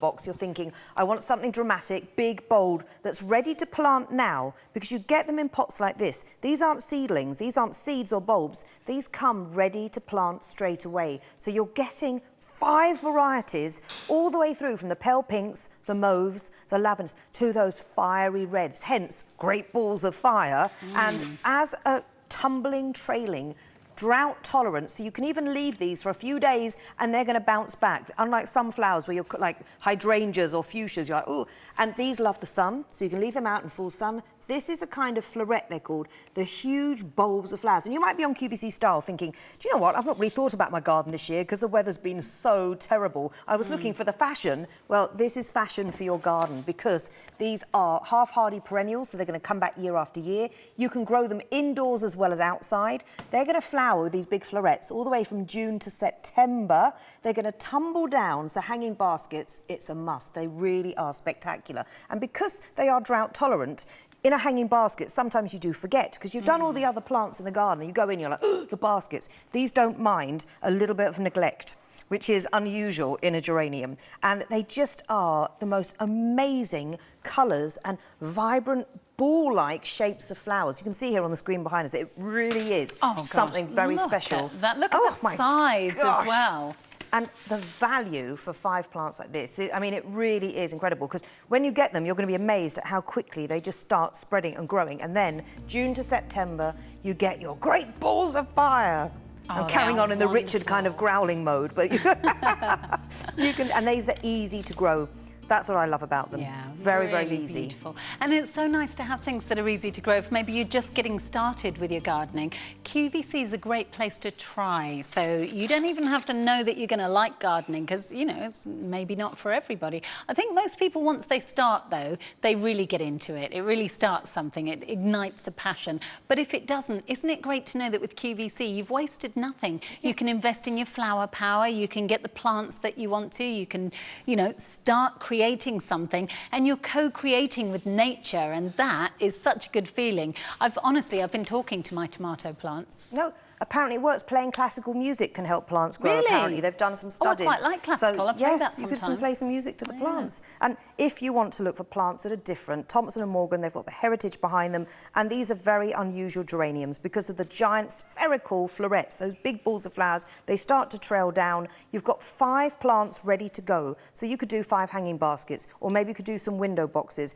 box, you're thinking, I want something dramatic, big, bold, that's ready to plant now, because you get them in pots like this. These aren't seedlings, these aren't seeds or bulbs. These come ready to plant straight away. So you're getting 5 varieties all the way through, from the pale pinks, the mauves, the lavenders, to those fiery reds, hence great balls of fire. And as a tumbling, trailing, drought tolerant, so you can even leave these for a few days and they're going to bounce back. Unlike some flowers where you're like hydrangeas or fuchsias, you're like, oh, and these love the sun, so you can leave them out in full sun. This is a kind of floret, they're called, the huge bulbs of flowers. And you might be on QVC Style thinking, do you know what, I've not really thought about my garden this year because the weather's been so terrible. I was looking for the fashion. Well, this is fashion for your garden, because these are half-hardy perennials, so they're going to come back year after year. You can grow them indoors as well as outside. They're going to flower with these big florets all the way from June to September. They're going to tumble down, so hanging baskets, it's a must. They really are spectacular. And because they are drought tolerant, in a hanging basket, sometimes you do forget, because you've done all the other plants in the garden. You go in, you're like, oh, the baskets. These don't mind a little bit of neglect, which is unusual in a geranium. And they just are the most amazing colours and vibrant ball-like shapes of flowers. You can see here on the screen behind us, it really is something very special. Look at the size as well. And the value for 5 plants like this, I mean, it really is incredible, because when you get them, you're going to be amazed at how quickly they just start spreading and growing. And then, June to September, you get your great balls of fire. I'm carrying on in the Richard kind of growling mode, but you can, and these are easy to grow. That's what I love about them. Yeah, very, really very easy. Beautiful. And it's so nice to have things that are easy to grow. If maybe you're just getting started with your gardening, QVC is a great place to try. So you don't even have to know that you're going to like gardening, because, you know, it's maybe not for everybody. I think most people, once they start, though, they really get into it. It really starts something. It ignites a passion. But if it doesn't, isn't it great to know that with QVC, you've wasted nothing? Yeah. You can invest in your flower power. You can get the plants that you want to. You can, you know, start creating something, and you're co-creating with nature, and that is such a good feeling. I've been talking to my tomato plants. No, apparently it works. Playing classical music can help plants grow. Really? Apparently, they've done some studies. Oh, I quite like classical. I've played that sometimes. Yes, you can play some music to the plants. And if you want to look for plants that are different, Thompson & Morgan, they've got the heritage behind them, and these are very unusual geraniums because of the giant spherical florets, those big balls of flowers. They start to trail down. You've got 5 plants ready to go. So you could do 5 hanging baskets, or maybe you could do some window boxes.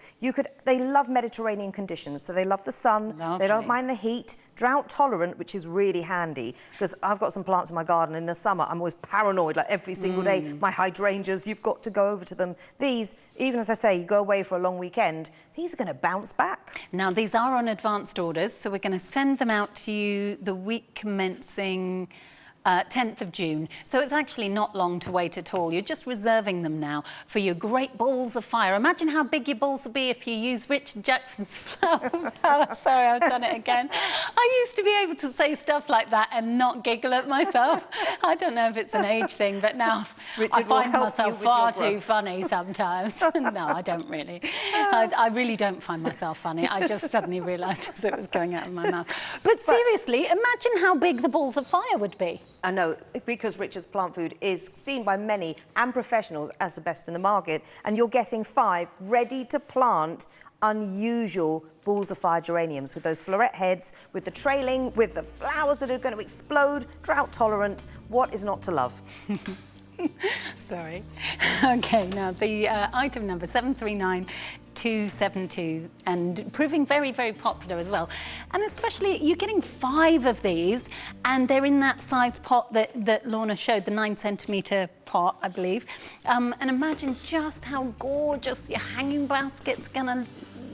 They love Mediterranean conditions, so they love the sun. Lovely. They don't mind the heat. Drought tolerant, which is really handy, because I've got some plants in my garden. In the summer, I'm always paranoid, like every single day. My hydrangeas, you've got to go over to them. These, even as I say, you go away for a long weekend, these are going to bounce back. Now, these are on advanced orders, so we're going to send them out to you the week commencing 10th of June. So it's actually not long to wait at all. You're just reserving them now for your great balls of fire. Imagine how big your balls will be if you use Richard Jackson's flower power. Sorry, I've done it again. I used to be able to say stuff like that and not giggle at myself. I don't know if it's an age thing, but now I find myself far too funny sometimes. No, I don't really. I really don't find myself funny. I just suddenly realised as it was going out of my mouth. But seriously, imagine how big the balls of fire would be. I know, because Richard's Plant Food is seen by many and professionals as the best in the market, and you're getting 5 ready to plant unusual balls of fire geraniums with those floret heads, with the trailing, with the flowers that are going to explode, drought tolerant. What is not to love? Sorry. Okay, now the item number 739272, and proving very, very popular as well. And especially, you're getting 5 of these, and they're in that size pot that Lorna showed, the 9-centimetre pot, I believe. And imagine just how gorgeous your hanging basket's going to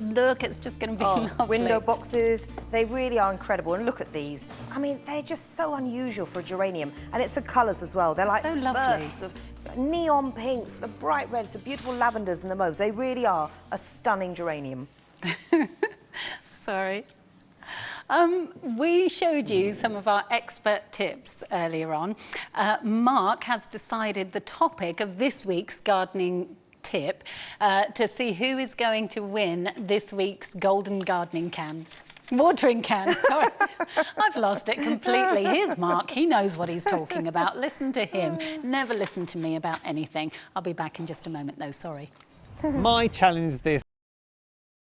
look. It's just going to be lovely. Window boxes, they really are incredible. And look at these. I mean, they're just so unusual for a geranium. And it's the colours as well. They're like so lovely. bursts of neon pinks, the bright reds, the beautiful lavenders and the mauves. They really are a stunning geranium. Sorry. We showed you some of our expert tips earlier on. Mark has decided the topic of this week's gardening tip to see who is going to win this week's Golden Gardening Can. Watering can, sorry. I've lost it completely. Here's Mark, he knows what he's talking about. Listen to him. Never listen to me about anything. I'll be back in just a moment though, sorry. My challenge this